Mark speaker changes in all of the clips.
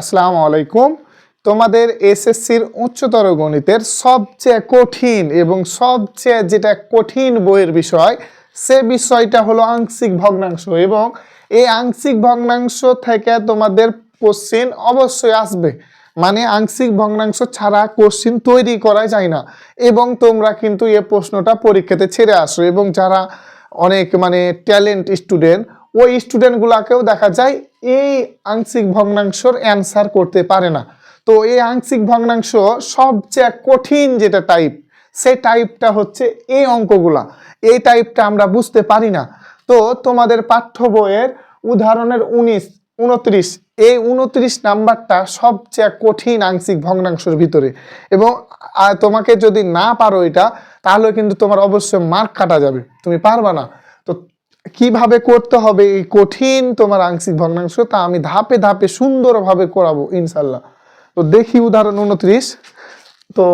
Speaker 1: আসসালামু আলাইকুম। তোমাদের এসএসসির উচ্চতর গণিতের সবচেয়ে কঠিন এবং সবচেয়ে যেটা কঠিন বইয়ের বিষয় সে বিষয়টা হলো আংশিক ভগ্নাংশ, এবং এই আংশিক ভগ্নাংশ থেকে তোমাদের কোশ্চিন অবশ্যই আসবে। মানে আংশিক ভগ্নাংশ ছাড়া কোশ্চিন তৈরি করা যায় না, এবং তোমরা কিন্তু এই প্রশ্নটা পরীক্ষাতে ছেড়ে আসো, এবং যারা অনেক ট্যালেন্ট স্টুডেন্ট, ওই স্টুডেন্টগুলোকেও দেখা যায় এই আংশিক ভগ্নাংশর অ্যান্সার করতে পারে না। তো এই আংশিক ভগ্নাংশ সবচেয়ে কঠিন যেটা টাইপ, সেই টাইপটা হচ্ছে এই অঙ্কগুলা। এই টাইপটা আমরা বুঝতে পারি না। তো তোমাদের পাঠ্য বইয়ের উদাহরণের 29 এই 29 নাম্বারটা সবচেয়ে কঠিন আংশিক ভগ্নাংশের ভিতরে, এবং তোমাকে যদি না পারো এটা, তাহলে কিন্তু তোমার অবশ্যই মার্ক কাটা যাবে, তুমি পারবা না। তো কিভাবে করতে হবে এই কঠিন তোমার আংশিক ভগ্নাংশ, তা আমি ধাপে ধাপে সুন্দরভাবে করাবো ইনশাল্লাহ। তো দেখি উদাহরণ 29। তো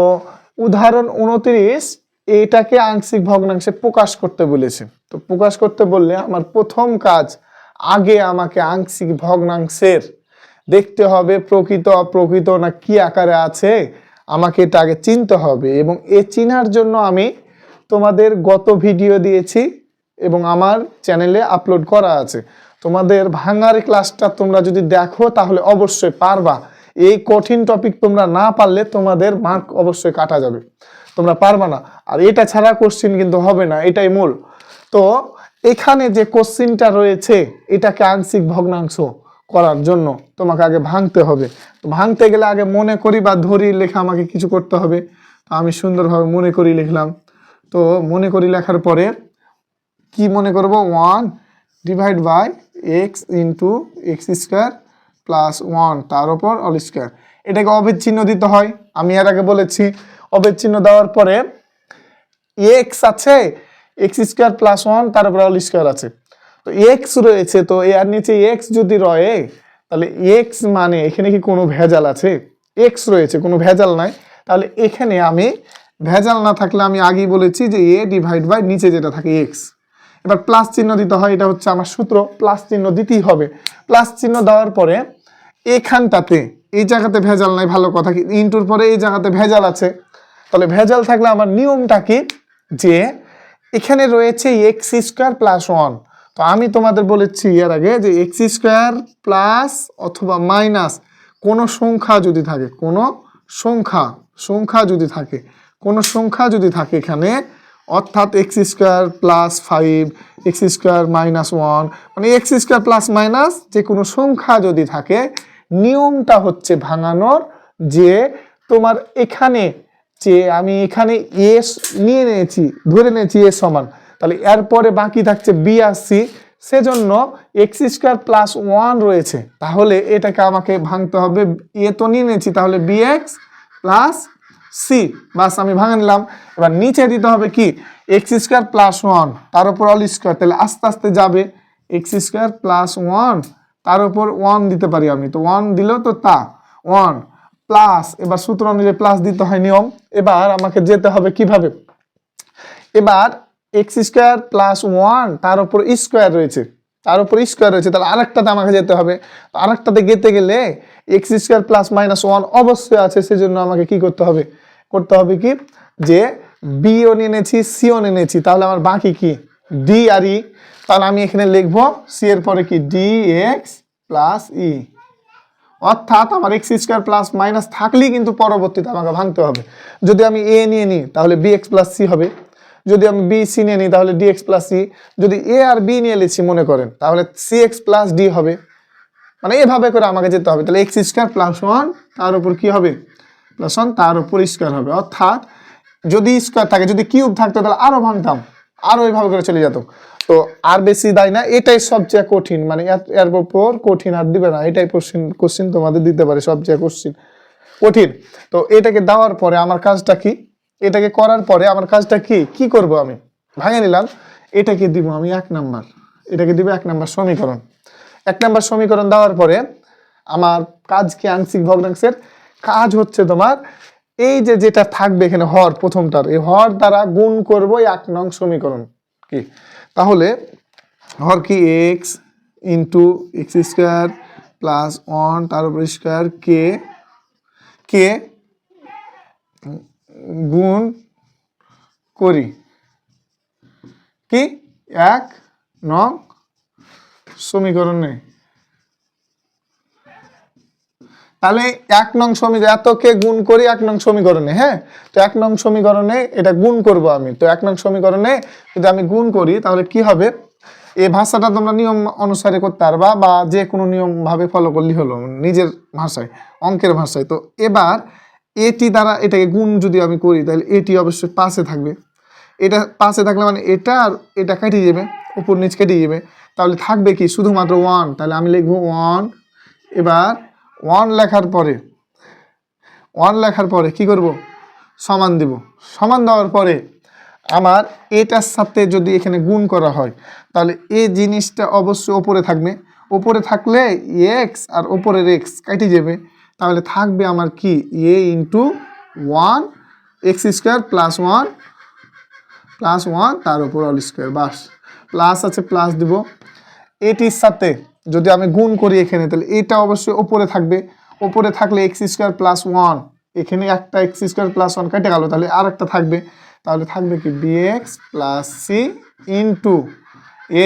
Speaker 1: উদাহরণ 29 এইটাকে আংশিক ভগ্নাংশে প্রকাশ করতে বলেছে। তো প্রকাশ করতে বললে আমার প্রথম কাজ, আগে আমাকে আংশিক ভগ্নাংশের দেখতে হবে প্রকৃত অপ্রকৃত না কি আকারে আছে, আমাকে এটা আগে চিনতে হবে। এবং এ চিনার জন্য আমি তোমাদের গত ভিডিও দিয়েছি এবং আমার চ্যানেলে আপলোড করা আছে। তোমাদের ভাঙার ক্লাসটা তোমরা যদি দেখো তাহলে অবশ্যই পারবা। এই কঠিন টপিক তোমরা না পারলে তোমাদের মার্ক অবশ্যই কাটা যাবে, তোমরা পারবা না। আর এটা ছাড়া কোশ্চিন কিন্তু হবে না, এটাই মূল। তো এখানে যে কোশ্চিনটা রয়েছে, এটাকে আংশিক ভগ্নাংশ করার জন্য তোমাকে আগে ভাঙতে হবে। ভাঙতে গেলে আগে মনে করি বা ধরি লেখা আমাকে কিছু করতে হবে। তো আমি সুন্দরভাবে মনে করি লিখলাম। তো মনে করি লেখার পরে কি মনে করব, 1 divide by X into X square plus 1 তার উপর অল স্কোয়ার। এটাকে অভেদ চিহ্ন দিতে হয়, আমি এর আগে বলেছি। অভেদ চিহ্ন দেওয়ার পরে এক্স আছে, এক্স স্কোয়ার প্লাস 1 তার উপর অল স্কোয়ার আছে। তো এক্স রয়েছে, তো এর নিচে এক্স যদি রয়ে, তাহলে এক্স মানে এখানে কি কোনো ভেজাল আছে? এক্স রয়েছে, কোনো ভেজাল নাই। তাহলে এখানে আমি ভেজাল না থাকলে আমি আগেই বলেছি যে এ ডিভাইড বাই নিচে যেটা থাকে এক্স। এবার প্লাস চিহ্ন দিতে হয়, এটা হচ্ছে আমার সূত্র, প্লাস চিহ্ন দিতেই হবে। প্লাস চিহ্ন দেওয়ার পরে এখানটাতে এই জায়গাতে ভেজাল নাই, ভালো কথা। কি ইন্টুর পরে এই জায়গাতে ভেজাল আছে, তাহলে ভেজাল থাকলে আমার নিয়মটা কি, যে এখানে রয়েছে এক্স স্কোয়ার প্লাস 1। তো আমি তোমাদের বলেছি এর আগে যে এক্স স্কোয়ার প্লাস অথবা মাইনাস কোনো সংখ্যা যদি থাকে, কোনো সংখ্যা যদি থাকে এখানে, অর্থাৎ x square plus 5, x square minus 1, মানে এক্স স্কোয়ার প্লাস মাইনাস যে কোনো সংখ্যা যদি থাকে, নিয়মটা হচ্ছে ভাঙানোর, যে তোমার এখানে যে আমি এখানে এস নিয়ে নিয়েছি, ধরে নিয়েছি এ সমান, তাহলে এরপরে বাকি থাকছে বি আর সি, সেজন্য এক্স স্কোয়ার প্লাস 1 রয়েছে, তাহলে এটাকে আমাকে ভাঙতে হবে। এ তো নিয়ে নিয়েছি, তাহলে বি এক্স প্লাস সি, বাস আমি ভাঙা নিলাম। এবার নিচে দিতে হবে কি, এক্স স্কোয়ার প্লাস 1 তার উপর অল স্কোয়ার, তাহলে আস্তে আস্তে যাবে। এক্স স্কোয়ার প্লাস 1 তার উপর 1 দিতে পারি আমি, তো 1 দিলেও তো তা 1 প্লাস, এবার সূত্র অনুযায়ী প্লাস দিতে হয় নিয়ম। এবার আমাকে যেতে হবে কিভাবে, এবার এক্স স্কোয়ার প্লাস 1 তার উপর স্কোয়ার রয়েছে, তাহলে আরেকটাতে আমাকে যেতে হবে। তো আরেকটাতে যেতে গেলে এক্স স্কোয়ার প্লাস মাইনাস 1 অবশ্যই আছে, সেজন্য আমাকে কি করতে হবে কি, যে বিও নিয়ে নিয়েছি, সিও নিয়ে নিয়েছি, তাহলে আমার বাকি কি ডি আর ই। তাহলে আমি এখানে লিখবো সি এর পরে কি ডি এক্স প্লাস ই, অর্থাৎ আমার এক্স স্কোয়ার প্লাস মাইনাস থাকলেই কিন্তু পরবর্তীতে আমাকে ভাঙতে হবে। যদি আমি এ নিয়ে নিই তাহলে বি এক্স প্লাস সি হবে, যদি আমি বি সি নিয়ে নিই তাহলে ডি এক্স প্লাস সি, যদি এ আর বি নিয়ে নিচ্ছি মনে করেন তাহলে সি এক্স প্লাস ডি হবে। মানে এভাবে করে আমাকে যেতে হবে। তাহলে এক্স স্কোয়ার প্লাস 1 তার উপর কি হবে, প্লাস 1 তার উপর স্কোয়ার হবে। অর্থাৎ যদি স্কোয়ার থাকে, যদি কিউব থাকতো তাহলে আরো ভাঙতাম, আরো এইভাবে করে চলে যেত। তো আর বেশি দেয় না, এটাই সবচেয়ে কঠিন, মানে এর উপর কঠিন আর দিবে না, এটাই কোশ্চিন তোমাদের দিতে পারে সবচেয়ে কঠিন। তো এটাকে দেওয়ার পরে আমার কাজটা কি, এটাকে করার পরে আমার কাজটা কি করব, আমি ভাঙে নিলাম। এটাকে দিব আমি 1 নাম্বার, এটাকে দিব 1 নাম্বার সমীকরণ। 1 নাম্বার সমীকরণ দেওয়ার পরে আমার কাজ কি, আংশিক ভগ্নাংশের কাজ হচ্ছে তোমার এই যে যেটা থাকবে এখানে হর, প্রথমটার এই হর দ্বারা গুণ করব 1 নং সমীকরণ কি, তাহলে হর কি x into X square plus 1 তার উপর স্কোয়ার কে কে গুণ করি কি 1 নং সমীকরণে। তাহলে 1 নং সমীকরণ এতকে গুণ করি 1 নং সমীকরণে। হ্যাঁ, তো 1 নং সমীকরণে এটা গুণ করব আমি। তো 1 নং সমীকরণে যদি আমি গুণ করি তাহলে কি হবে, এই ভাষাটা তোমরা নিয়ম অনুসারে করতে পারবা বা যে কোনো নিয়ম ভাবে ফলো করলেই হলো নিজের ভাষায়, অঙ্কের ভাষায়। তো এবার এটি দ্বারা এটাকে গুণ যদি আমি করি তাহলে এটি অবশ্যই পাশে থাকবে। এটা পাশে থাকলে মানে এটা আর এটা কেটে যাবে, উপর নিচ কেটে যাবে, তাহলে থাকবে কি শুধুমাত্র 1। তাহলে আমি লিখবো 1। এবার 1 লেখার পরে কি করব, সমান দিব। সমান দেওয়ার পরে আমার এটার সাথে যদি এখানে গুণ করা হয় তাহলে এই জিনিসটা অবশ্যই ওপরে থাকবে। ওপরে থাকলে এক্স আর ওপরের এক্স কেটে যাবে, তাহলে থাকবে আমার কি এ ইন্টু 1 এক্স স্কোয়ার প্লাস 1 তার উপর অল স্কোয়ার। বাস, প্লাস আছে প্লাস দিব। এটির সাথে যদি আমি গুণ করি এখানে তাহলে এটা অবশ্যই ওপরে থাকবে। ওপরে থাকলে এক্স স্কোয়ার প্লাস 1, এখানে একটা এক্স স্কোয়ার প্লাস 1 কেটে গেল, তাহলে আর একটা থাকবে। তাহলে থাকবে কি B X plus C into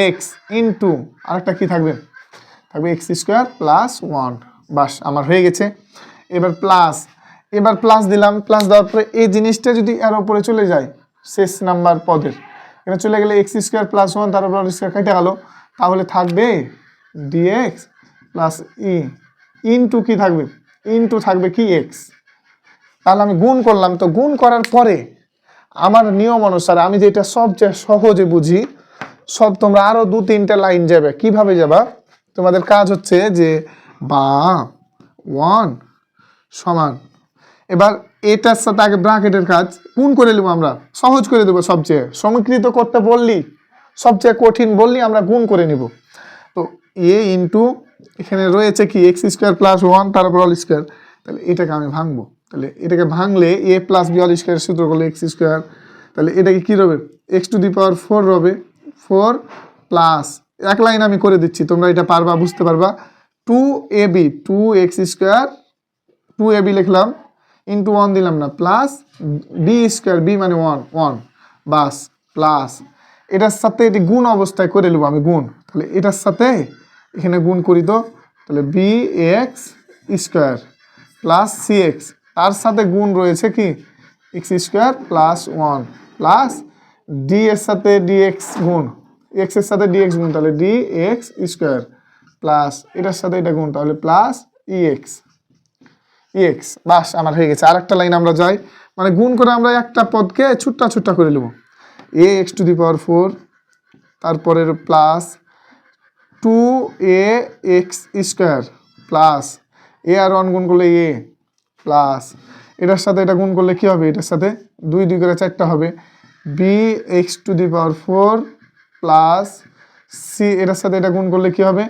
Speaker 1: X into আরেকটা কি থাকবে, থাকবে এক্স স্কোয়ার প্লাস 1। বাস, আমার হয়ে গেছে। এবার প্লাস দিলাম। প্লাস দেওয়ার পরে এই জিনিসটা যদি এর উপরে চলে যায় শেষ নাম্বার পদের, এখানে চলে গেলে এক্স স্কোয়ার প্লাস 1 তার উপর স্কোয়ার কেটে গেল, তাহলে থাকবে ডিএক্স প্লাস ই ইন্টু কি থাকবে, ইন্টু থাকবে কি এক্স। তাহলে আমি গুণ করলাম। তো গুণ করার পরে আমার নিয়ম অনুসারে আমি যেটা সবচেয়ে সহজে বুঝি, সব তোমরা আরো 2-3টা লাইন যাবে। কিভাবে যাবা, তোমাদের কাজ হচ্ছে যে বা 1 সমান, এবার এটার সাথে আগে ব্র্যাকেটের কাজ গুণ করে নেবো, আমরা সহজ করে দেবো। সবচেয়ে সমীকৃত করতে বললি, সবচেয়ে কঠিন বললি আমরা গুণ করে নিব। তো এ ইন্টু এখানে রয়েছে কি এক্স স্কোয়ার প্লাস 1 তার উপর অল স্কোয়ার, তাহলে এটাকে আমি ভাঙবো। তাহলে এটাকে ভাঙলে এ প্লাস বি অল স্কোয়ার সূত্র করলে এক্স স্কোয়ার, তাহলে এটাকে কী রবে এক্স টু দি পাওয়ার 4 রবে। 4 প্লাস এক লাইন আমি করে দিচ্ছি, তোমরা এটা পারবা, বুঝতে পারবা। 2ab 2x স্কোয়ার 2ab লিখলাম ইন্টু 1 দিলাম না, প্লাস বি স্কোয়ার, বি মানে 1 বাস, প্লাস এটার সাথে এটি গুণ অবস্থায় করে নেবো আমি গুণ। তাহলে এটার সাথে এখানে গুণ করি, তো তাহলে B x square plus C X, তার সাথে গুণ রয়েছে কি X square plus 1 plus D এর সাথে ডিএক্স গুণ, এক্স এর সাথে ডিএক্স গুণ, তাহলে ডি এক্স স্কোয়ার প্লাস এটার সাথে এটা গুণ, তাহলে প্লাস ইএক্স। বাস, আমার হয়ে গেছে। আর একটা লাইন আমরা যাই, মানে গুণ করে আমরা একটা পদকে ছুট্টা করে নেব। এ এক্স টু দি পাওয়ার 4 তারপরের plus 2a x square plus A আর 1 গুণ করলে এ প্লাস এটার সাথে এটা গুণ করলে কি হবে, এটার সাথে 2 2 করে 4টা হবে, B x to the power 4 plus C এটার সাথে এটা গুণ করলে কি হবে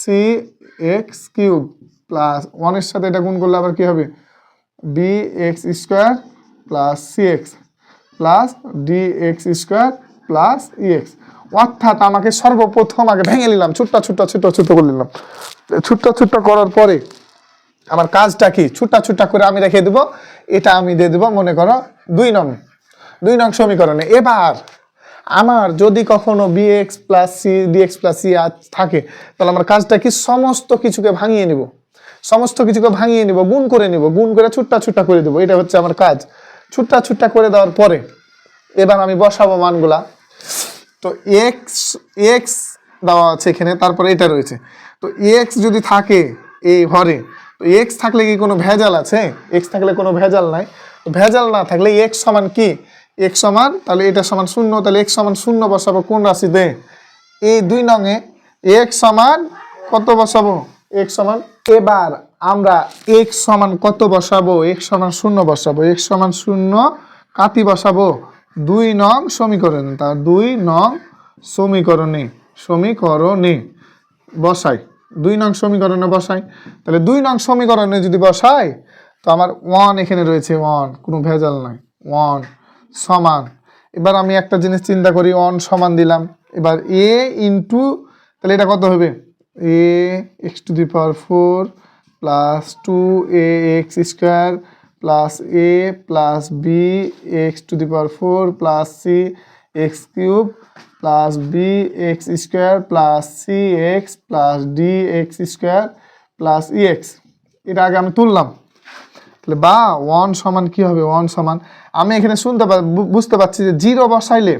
Speaker 1: সি এক্স কিউব প্লাস 1 এর সাথে এটা গুণ করলে আবার কি হবে B x square plus C x plus D x square plus E X. অর্থাৎ আমাকে সর্বপ্রথম আগে ভেঙে নিলাম, ছোট্ট করে নিলাম। ছোট্ট করার পরে আমার কাজটা কি, ছোট্ট করে আমি রেখে দেবো। এটা আমি দিয়ে দেবো মনে করো 2 নং সমীকরণে। এবার আমার যদি কখনো B X plus C D X plus C থাকে, তাহলে আমার কাজটা কি সমস্ত কিছুকে ভাঙিয়ে নিব, গুণ করে নিব, গুণ করে ছোট্ট করে দেবো। এটা হচ্ছে আমার কাজ। ছোট্ট করে দেওয়ার পরে এবার আমি বসাবো মানগুলা। তো এক্স দেওয়া আছে এখানে, তারপরে এটা রয়েছে। তো এক্স যদি থাকে এই ঘরে, তো এক্স থাকলে কি কোনো ভেজাল আছে? এক্স থাকলে কোনো ভেজাল নাই। ভেজাল না থাকলে এক্স সমান কি, এক্স সমান, তাহলে এটা সমান 0, তাহলে এক্স সমান 0 বসাবো কোন রাশিতে, এই 2 নংয়ে এক্স সমান কত বসাবো, এক্স সমান। এবার আমরা এক্স সমান কত বসাবো, এক্স সমান 0 বসাবো। এক্স সমান 0 কাতি বসাবো 2 নং সমীকরণে, তার 2 নং সমীকরণে বসাই, 2 নং সমীকরণে বসাই। তাহলে 2 নং সমীকরণে যদি বসাই তো আমার 1 এখানে রয়েছে, 1 কোনো ভেজাল নাই, 1 সমান। এবার আমি একটা জিনিস চিন্তা করি, 1 সমান দিলাম। এবার এ ইন্টু, তাহলে এটা কত হবে A x to the power 4 plus 2ax square plus A plus B x to the power 4 plus C x cube plus B x square plus C x plus D x square plus E X. এটা আগে আমি তুললাম, তাহলে বা 1 সমান কী হবে? 1 সমান আমি এখানে বুঝতে পারছি যে জিরো বসাইলে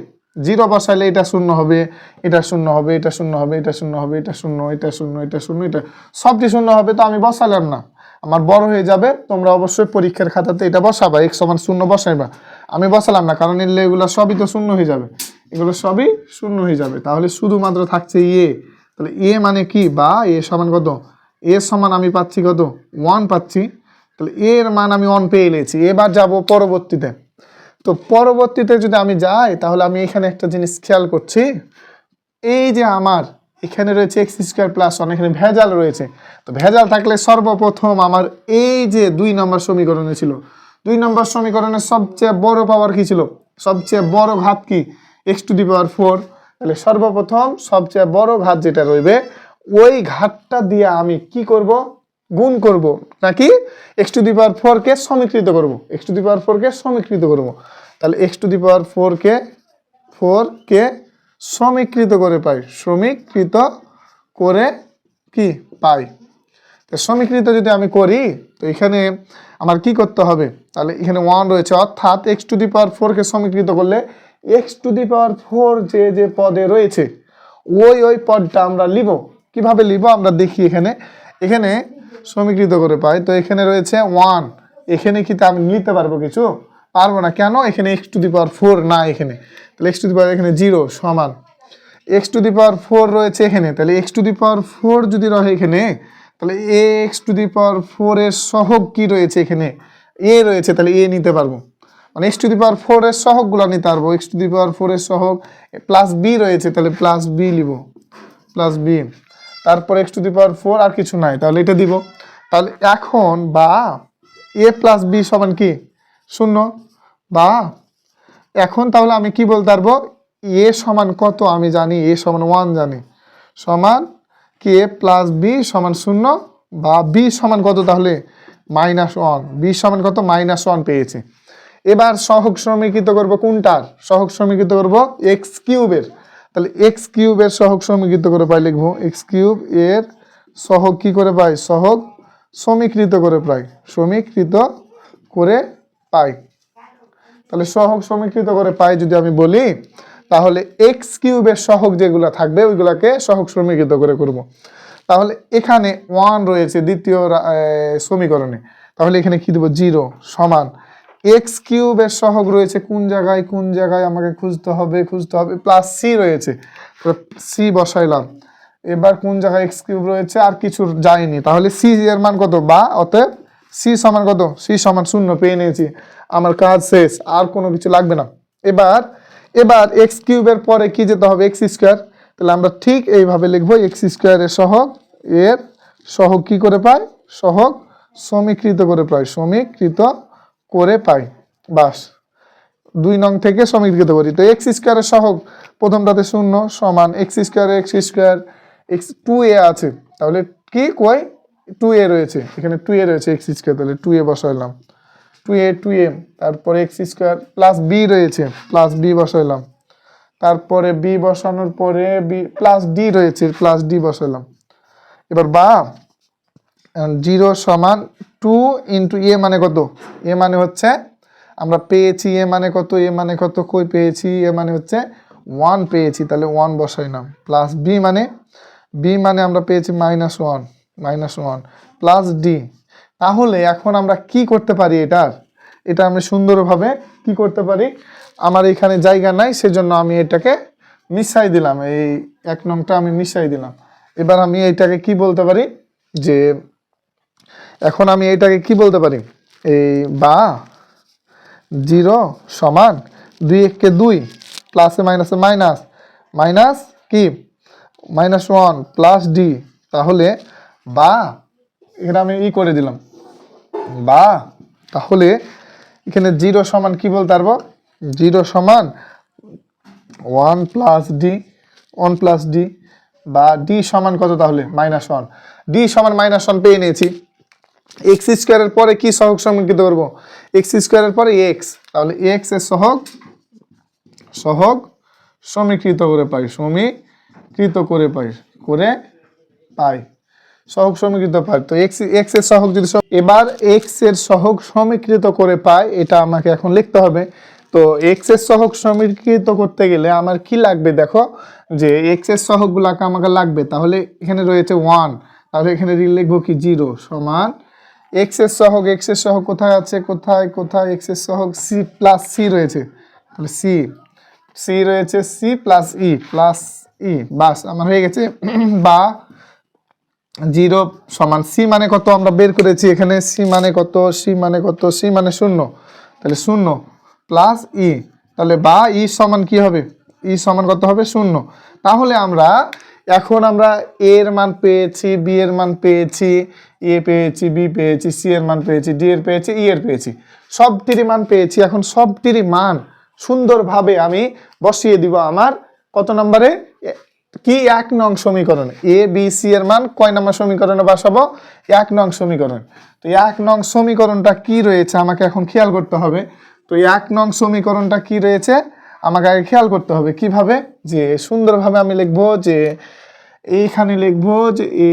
Speaker 1: এটা শূন্য হবে, এটা শূন্য হবে, এটা শূন্য হবে, এটা শূন্য হবে, এটা শূন্য, এটা শূন্য, এটা শূন্য, এটা সবটি শূন্য হবে। তো আমি বসালাম না, আমার বড় হয়ে যাবে। তোমরা অবশ্যই পরীক্ষার খাতাতে এটা বসাবা, x সমান শূন্য বসাইবা। আমি বসালাম না, কারণ এগুলো সবই তো শূন্য হয়ে যাবে, এগুলো সবই শূন্য হয়ে যাবে। তাহলে শুধুমাত্র থাকছে এ। তাহলে এ মানে কি? বা এ সমান কত? এ সমান আমি পাচ্ছি কত? 1 পাচ্ছি। তাহলে এর মান আমি 1 পেয়ে নিয়েছি। এবার যাব পরবর্তীতে। তো পরবর্তীতে যদি আমি যাই, তাহলে আমি এখানে একটা জিনিস খেয়াল করছি, এই যে আমার এখানে রয়েছে এক্স স্কোয়ার প্লাস 1, এখানে ভেজাল রয়েছে। তো ভেজাল থাকলে সর্বপ্রথম আমার এই যে 2 নম্বর সমীকরণে ছিল, 2 নম্বর সমীকরণের সবচেয়ে বড় পাওয়ার কি ছিল? সবচেয়ে বড় ঘাত কি? X to the power 4। তাহলে সর্বপ্রথম সবচেয়ে বড় ঘাত যেটা রইবে, ওই ঘাতটা দিয়ে আমি কি করব? গুণ করব, নাকি এক্স টু দি পাওয়ার 4-কে সমীকৃত করব? এক্স টু দি পাওয়ার 4-কে সমীকৃত করব। তাহলে এক্স টু দি পাওয়ার 4-কে সমীকৃত করে পাই, সমীকৃত করে কি পাই। তো সমীকৃত যদি আমি করি, তো এখানে আমার কি করতে হবে? তাহলে এখানে 1 রয়েছে, অর্থাৎ এক্স টু দি পাওয়ার 4-কে সমীকৃত করলে এক্স টু দি পাওয়ার 4 যে পদে রয়েছে ওই পদটা আমরা লিব। কিভাবে লিব আমরা দেখি। এখানে সমীকৃত করে পাই। তো এখানে রয়েছে 1, এখানে কি তা আমি নিতে পারবো? কিছু পারবো না। কেন? এখানে এক্স টু দি পাওয়ার 4 না এখানে। তাহলে এক্স টু দি পাওয়ার এখানে 0 সমান এক্স টু দি পাওয়ার 4 রয়েছে এখানে। তাহলে এক্স টু দি পাওয়ার 4 যদি রহে এখানে, তাহলে এক্স টু দি পাওয়ার 4 এর সহগ কি রয়েছে? এখানে এ রয়েছে, তাহলে এ নিতে পারবো। মানে এক্স টু দি পাওয়ার 4 এর সহগগুলো নিতে পারবো। এক্স টু দি পাওয়ার 4 এর সহগ প্লাস বি রয়েছে, তাহলে প্লাস বি লিব, প্লাস বি। তারপর এক্স টু দি পাওয়ার 4 আর কিছু নাই, তাহলে এটা দিব। তাহলে এখন বা এ প্লাস বি সমান কি? 0। বা এখন তাহলে আমি কি বলতে পারবো? এ সমান কত আমি জানি, এ সমান 1 জানি, সমান কি এ প্লাস বি সমান 0, বা বি সমান কত? তাহলে -1। বি সমান কত? -1 পেয়েছি। এবার সহগ সমীকৃত করব কোনটার? সহগ সমীকৃত করব এক্স কিউবের। তাহলে এক্স কিউবের সহগ সমীকৃত করে পাই, লিখবো এক্স কিউব এর সহগ কি করে পাই? সহগ সমীকৃত করে পাই, সমীকৃত করে পাই। তাহলে সহগ সমীকৃত করে পাই যদি আমি বলি, তাহলে এক্স কিউবের সহগ যেগুলো থাকবে ওইগুলোকে সহগ সমীকৃত করে করব। তাহলে এখানে 1 রয়েছে দ্বিতীয় সমীকরণে, তাহলে এখানে কি দেবো? 0 সমান এক্স কিউবের সহগ রয়েছে কোন জায়গায় আমাকে খুঁজতে হবে প্লাস সি রয়েছে, সি বসাইলাম। এবার কোন জায়গায় এক্স কিউব রয়েছে? আর কিছু যায়নি, তাহলে সি এর মান কত? বা অতএব সি সমান কত? সি সমান 0 পেয়ে নিয়েছি, আমার কাজ শেষ, আর কোনো কিছু লাগবে না। এবার এক্স কিউবের পরে কি যেতে হবে? X square. তাহলে আমরা ঠিক এইভাবে লিখবো এক্স স্কোয়ারের সহগ কি করে পাই? সহগ সমীকৃত করে পাই, সমীকৃত করে পাই। বাস 2 নং থেকে সমীকৃত করি। তো এক্স স্কোয়ারের সহগ প্রথমটাতে 0 সমান এক্স স্কোয়ার এক্স 2a আছে, তাহলে কি কই 2a রয়েছে, এখানে 2a রয়েছে এক্স স্কোয়ার, তাহলে 2a বসাইলাম, 2a তারপরে এক্স স্কোয়ার প্লাস বি রয়েছে, প্লাস বি বসাইলাম, তারপরে বি বসানোর পরে বি প্লাস ডি রয়েছে, প্লাস ডি বসাইলাম। এবার বা 0 সমান 2 ইন্টু এ মানে কত? এ মানে হচ্ছে আমরা পেয়েছি এ মানে কত? এ মানে কত কই পেয়েছি? এ মানে হচ্ছে 1 পেয়েছি, তাহলে 1 বসাইলাম। প্লাস বি মানে আমরা পেয়েছি -1 প্লাস ডি। তাহলে এখন আমরা কি করতে পারি? এটা আমি সুন্দরভাবে কি করতে পারি? আমার এখানে জায়গা নাই, সেজন্য আমি এটাকে মিশাই দিলাম, এই 1 নংটা আমি মিশাই দিলাম। এবার আমি এইটাকে কি বলতে পারি? যে এখন আমি এইটাকে কি বলতে পারি? এই বা 0 সমান 2 1 2 প্লাসে মাইনাসে মাইনাস কি -1 প্লাস ডি। তাহলে বা এখানে আমি করে দিলাম বা, তাহলে এখানে 0 সমান কি বলতে পারবো? 0 সমান 1 প্লাস ডি বা ডি সমান কত তাহলে -1, ডি সমান -1 পেয়ে নিয়েছি। এক্স স্কোয়ারের পরে কি সহগ সমীকৃত করবো, এক্স স্কোয়ারের পরে এক্স, তাহলে এক্স এর সহগ সমীকৃত করে পাই, সহগ সমীকৃত পাই। তো এক্স এর সহগ যদি এবার এক্স এর সহগ সমীকৃত করে পাই, এটা আমাকে এখন লিখতে হবে। তো এক্স এর সহগ সমীকৃত করতে গেলে আমার কি লাগবে, দেখো যে এক্স এর সহগগুলোকে আমাকে লাগবে, তাহলে এখানে রয়েছে 1, তাহলে এখানে লিখবো কি 0 সমান এক্স এর সহগ কোথায় আছে, কোথায় এক্স এর সহগ সি প্লাস সি রয়েছে, তাহলে সি রয়েছে সি প্লাস ই, বাস আমার হয়ে গেছে। বা 0 সমান সি মানে কত আমরা বের করেছি, এখানে সি মানে 0, তাহলে 0 প্লাস ই, তাহলে বা ই সমান কি হবে, ই সমান কত হবে 0। তাহলে এখন আমরা এ এর মান পেয়েছি, বি এর মান পেয়েছি, এ পেয়েছি, বি পেয়েছি, সি এর মান পেয়েছি, ডি এর পেয়েছি, ই এর পেয়েছি, সবটিরই মান পেয়েছি। এখন সবটিরই মান সুন্দরভাবে আমি বসিয়ে দিব আমার কত নম্বরে, কি 1 নং সমীকরণে। এ বি সি এর মান কয় নম্বর সমীকরণে বসাবো, 1 নং সমীকরণ। তো 1 নং সমীকরণটা কি রয়েছে আমাকে এখন খেয়াল করতে হবে। তো 1 নং সমীকরণটা কি রয়েছে আমাকে আগে খেয়াল করতে হবে, কিভাবে, যে সুন্দরভাবে আমি লিখবো, যে এইখানে লিখবো যে এ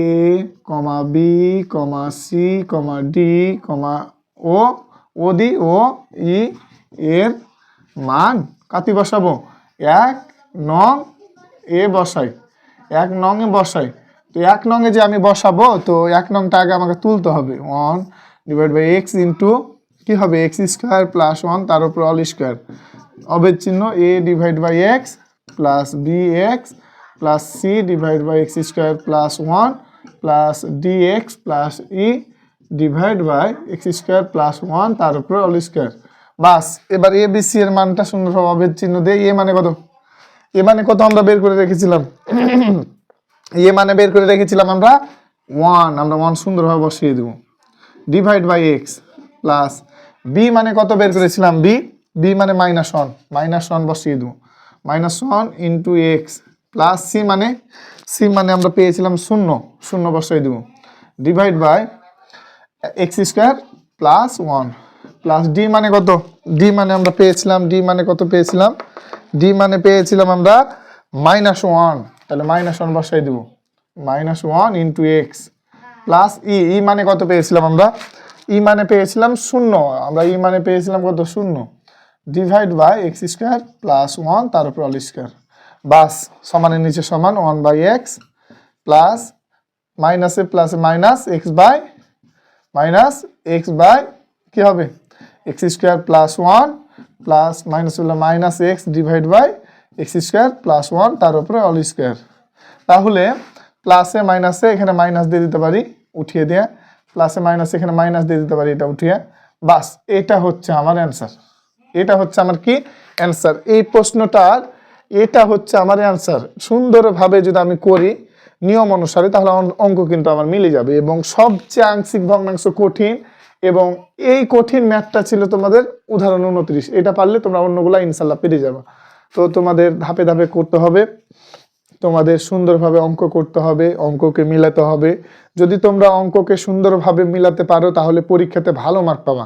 Speaker 1: কমা B comma c comma D কমা ও দি ও ই এর মান কাতি বসাবো 1 নং এ বসাই, 1 নং এ বসাই। তো 1 নং এ যে আমি বসাবো, তো 1 নংটা আগে আমাকে তুলতে হবে, 1 ডিভাইড বাই এক্স ইন্টু কি হবে এক্স স্কোয়ার প্লাস 1 তার উপর অল স্কোয়ার, অবেদ চিহ্ন, A divide by x plus B x plus C divide by x square plus 1 plus D x plus E divide by x square plus 1 তার উপর all square. বাস এবার A B C এর মানটা সুন্দরভাবে অবেদ চিহ্ন দিয়ে এ মানে কত আমরা বের করে রেখেছিলাম, আমরা 1 সুন্দরভাবে বসিয়ে দেব, divide by x plus B মানে কত বের করেছিলাম, বি মানে -1 বসিয়ে দেব, -1 ইন্টু এক্স প্লাস সি মানে আমরা পেয়েছিলাম 0 বসিয়ে দেব, divide by x square plus 1 plus D মানে কত, ডি মানে আমরা পেয়েছিলাম, আমরা -1, তাহলে -1 বসাই দেব, -1 ইন্টু এক্স প্লাস ই মানে কত পেয়েছিলাম আমরা, ই মানে পেয়েছিলাম 0, আমরা ই মানে পেয়েছিলাম কত 0, divide by x square plus 1 তার উপর অল স্কোয়ার। বাস সমানের নিচে সমান 1 বাই এক্স প্লাস মাইনাসে প্লাস মাইনাস এক্স বাই কি হবে x square plus 1 plus minus হলো minus x divide by x square plus 1 তার উপরে অল স্কোয়ার। তাহলে প্লাসে মাইনাসে এখানে মাইনাস দিয়ে দিতে পারি উঠিয়ে দিয়ে, প্লাসে মাইনাসে এখানে মাইনাস দিয়ে দিতে পারি এটা উঠিয়ে, বাস এটা হচ্ছে আমার অ্যান্সার, কি অ্যান্সার এই প্রশ্নটার, এটা হচ্ছে আমার অ্যান্সার। সুন্দরভাবে যদি আমি করি নিয়ম অনুসারে তাহলে অঙ্ক কিন্তু আমার মিলে যাবে। এবং সবচেয়ে আংশিক ভগ্নাংশ কঠিন, এবং এই কঠিন ম্যাথটা ছিল তোমাদের উদাহরণ 29, এটা পারলে তোমরা অন্যগুলা ইনশাল্লাহ পেরে যাবে। তো তোমাদের ধাপে ধাপে করতে হবে, তোমাদের সুন্দরভাবে অঙ্ক করতে হবে, অঙ্ককে মিলাতে হবে। যদি তোমরা অঙ্ককে সুন্দরভাবে মিলাতে পারো তাহলে পরীক্ষাতে ভালো মার্ক পাবা।